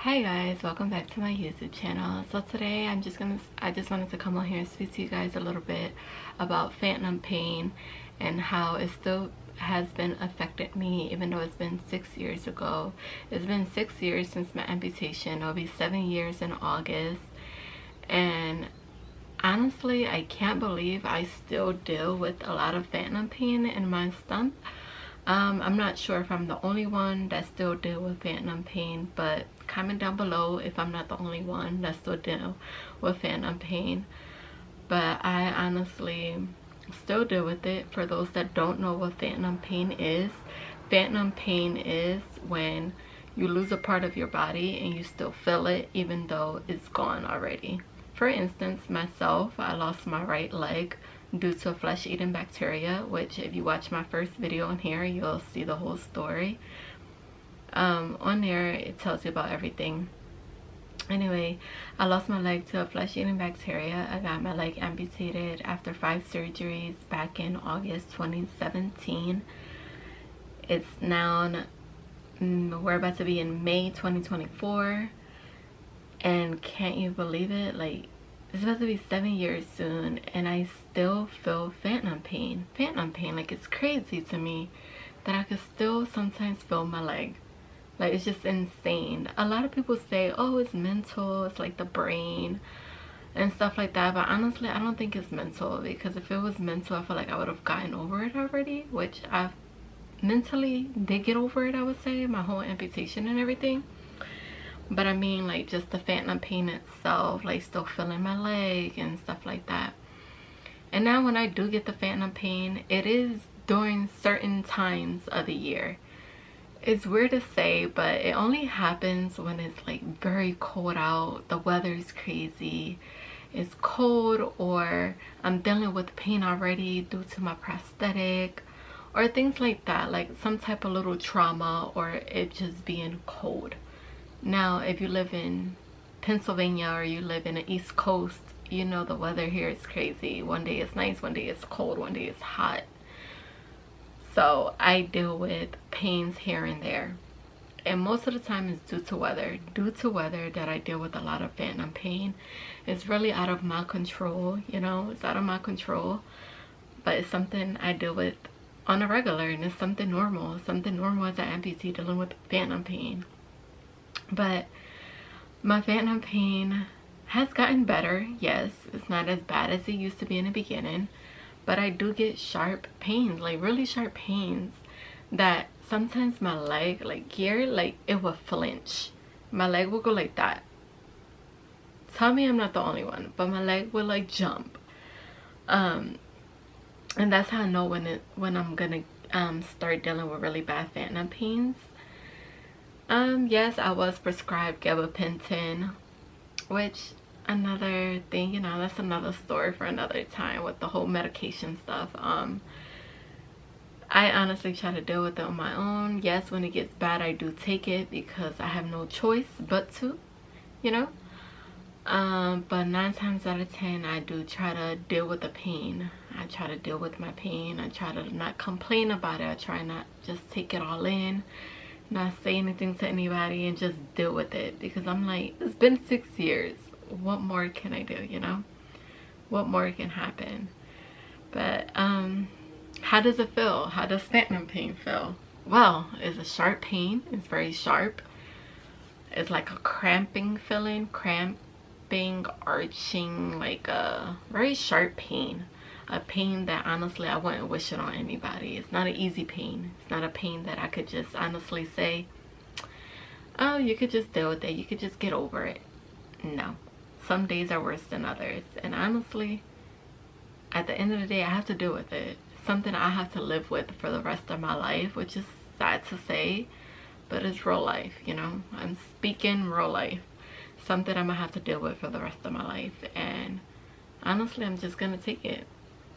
Hi guys, welcome back to my YouTube channel. So today I just wanted to come on here and speak to you guys a little bit about phantom pain and how it still has been affected me even though it's been 6 years ago. It's been 6 years since my amputation. It'll be 7 years in August, and honestly I can't believe I still deal with a lot of phantom pain in my stump. I'm not sure if I'm the only one that still deal with phantom pain, but comment down below if I'm not the only one that still deal with phantom pain. But I honestly still deal with it. For those that don't know what phantom pain is when you lose a part of your body and you still feel it even though it's gone already. For instance, myself, I lost my right leg due to a flesh-eating bacteria, which if you watch my first video on here, you'll see the whole story. On there, it tells you about everything. Anyway, I lost my leg to a flesh-eating bacteria. I got my leg amputated after 5 surgeries back in August 2017. It's now, we're about to be in May 2024. And can't you believe it? Like, it's about to be 7 years soon and I still feel phantom pain. Like, it's crazy to me that I could still sometimes feel my leg. Like, it's just insane. A lot of people say, oh, it's mental, it's like the brain and stuff like that, but honestly I don't think it's mental, because if it was mental I feel like I would have gotten over it already, which I mentally did get over it, I would say, my whole amputation and everything. But I mean, like, just the phantom pain itself, like still feeling my leg and stuff like that. And now when I do get the phantom pain, it is during certain times of the year. It's weird to say, but it only happens when it's like very cold out, the weather's crazy, it's cold, or I'm dealing with pain already due to my prosthetic or things like that, like some type of little trauma, or it just being cold. Now, if you live in Pennsylvania or you live in the East Coast, you know the weather here is crazy. One day it's nice, one day it's cold, one day it's hot. So I deal with pains here and there. And most of the time it's due to weather. Due to weather that I deal with a lot of phantom pain. It's really out of my control, you know, it's out of my control. But it's something I deal with on a regular, and it's something normal. Something normal as an amputee dealing with phantom pain. But my phantom pain has gotten better. Yes, it's not as bad as it used to be in the beginning, but I do get sharp pains, like really sharp pains, that sometimes my leg, like here, like it will flinch. My leg will go like that. Tell me I'm not the only one, but my leg will like jump. And that's how I know when I'm gonna start dealing with really bad phantom pains. Yes, I was prescribed gabapentin, which, another thing, you know, that's another story for another time with the whole medication stuff. I honestly try to deal with it on my own. Yes, when it gets bad I do take it because I have no choice but to, you know. But 9 times out of 10 I do try to deal with the pain. I try to deal with my pain. I try to not complain about it. I try not just take it all in, not say anything to anybody, and just deal with it, because I'm like, it's been 6 years, what more can I do, you know? What more can happen? But how does it feel? How does phantom pain feel? Well, it's a sharp pain. It's very sharp. It's like a cramping feeling, arching, like a very sharp pain. A pain that honestly I wouldn't wish it on anybody. It's not an easy pain. It's not a pain that I could just honestly say, oh, you could just deal with it, you could just get over it. No, some days are worse than others, and honestly at the end of the day I have to deal with it. It's something I have to live with for the rest of my life, which is sad to say, but it's real life, you know. I'm speaking real life. Something I'm gonna have to deal with for the rest of my life, and honestly I'm just gonna take it.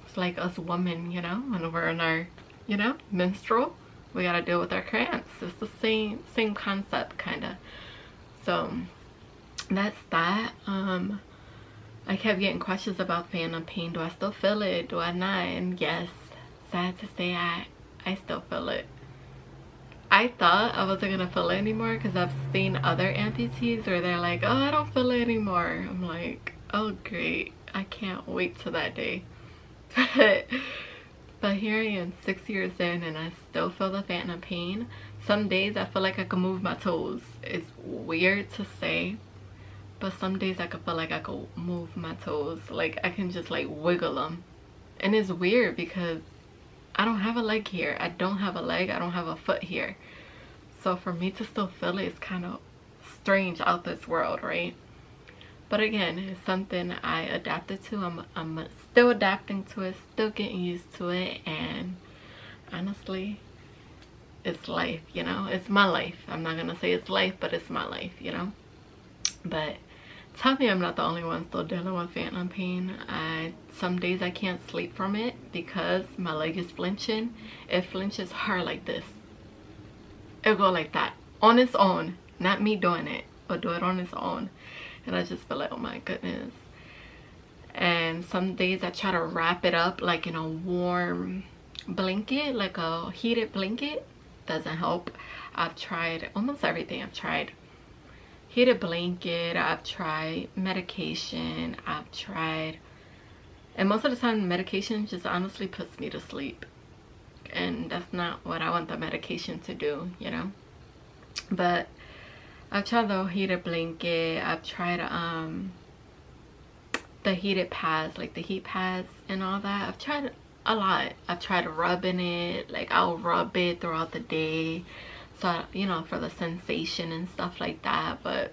It's like us women, you know, when we're in our, you know, menstrual, we gotta deal with our cramps. It's the same concept, kind of. So that's that. I kept getting questions about phantom pain. Do I still feel it? Do I not? And yes, sad to say, I still feel it. I thought I wasn't gonna feel it anymore because I've seen other amputees where they're like, oh, I don't feel it anymore. I'm like, oh great, I can't wait till that day. But here I am 6 years in and I still feel the phantom pain. Some days I feel like I can move my toes. It's weird to say, but some days I can feel like I can move my toes. Like I can just like wiggle them. And it's weird because I don't have a leg here. I don't have a leg. I don't have a foot here. So for me to still feel it is kind of strange out this world, right? But again, it's something I adapted to. I'm still adapting to it, still getting used to it, and honestly, it's life, you know? It's my life. I'm not gonna say it's life, but it's my life, you know? But tell me I'm not the only one still dealing with phantom pain. Some days I can't sleep from it because my leg is flinching. It flinches hard like this. It'll go like that on its own, not me doing it, but do it on its own. And I just feel like, oh my goodness. And some days I try to wrap it up like in a warm blanket, like a heated blanket. Doesn't help. I've tried almost everything. I've tried heated blanket, I've tried medication, I've tried, and most of the time medication just honestly puts me to sleep, and that's not what I want the medication to do, you know. But I've tried the heated blanket, I've tried the heated pads, like the heat pads and all that. I've tried a lot. I've tried rubbing it, like I'll rub it throughout the day, so you know, for the sensation and stuff like that. But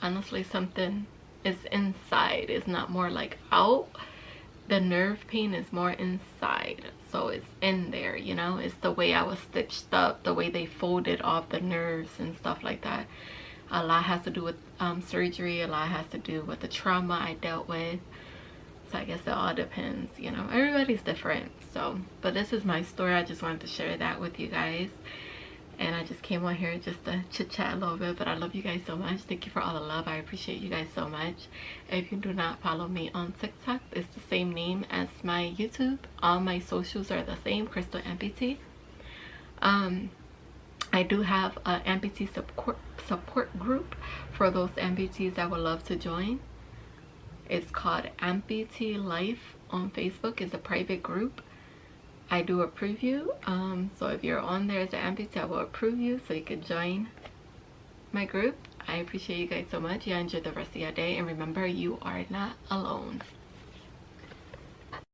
honestly, something is inside. It's not more like out. The nerve pain is more inside, so it's in there, you know. It's the way I was stitched up, the way they folded off the nerves and stuff like that. A lot has to do with surgery. A lot has to do with the trauma I dealt with. So I guess it all depends, you know. Everybody's different. So, but this is my story. I just wanted to share that with you guys. And I just came on here just to chit chat a little bit. But I love you guys so much. Thank you for all the love. I appreciate you guys so much. If you do not follow me on TikTok, it's the same name as my YouTube. All my socials are the same, Crystal Amputee. I do have an amputee support group for those amputees that would love to join. It's called Amputee Life on Facebook. It's a private group. I do approve you, so if you're on there as an amputee, I will approve you so you can join my group. I appreciate you guys so much. You enjoy the rest of your day, and remember, you are not alone.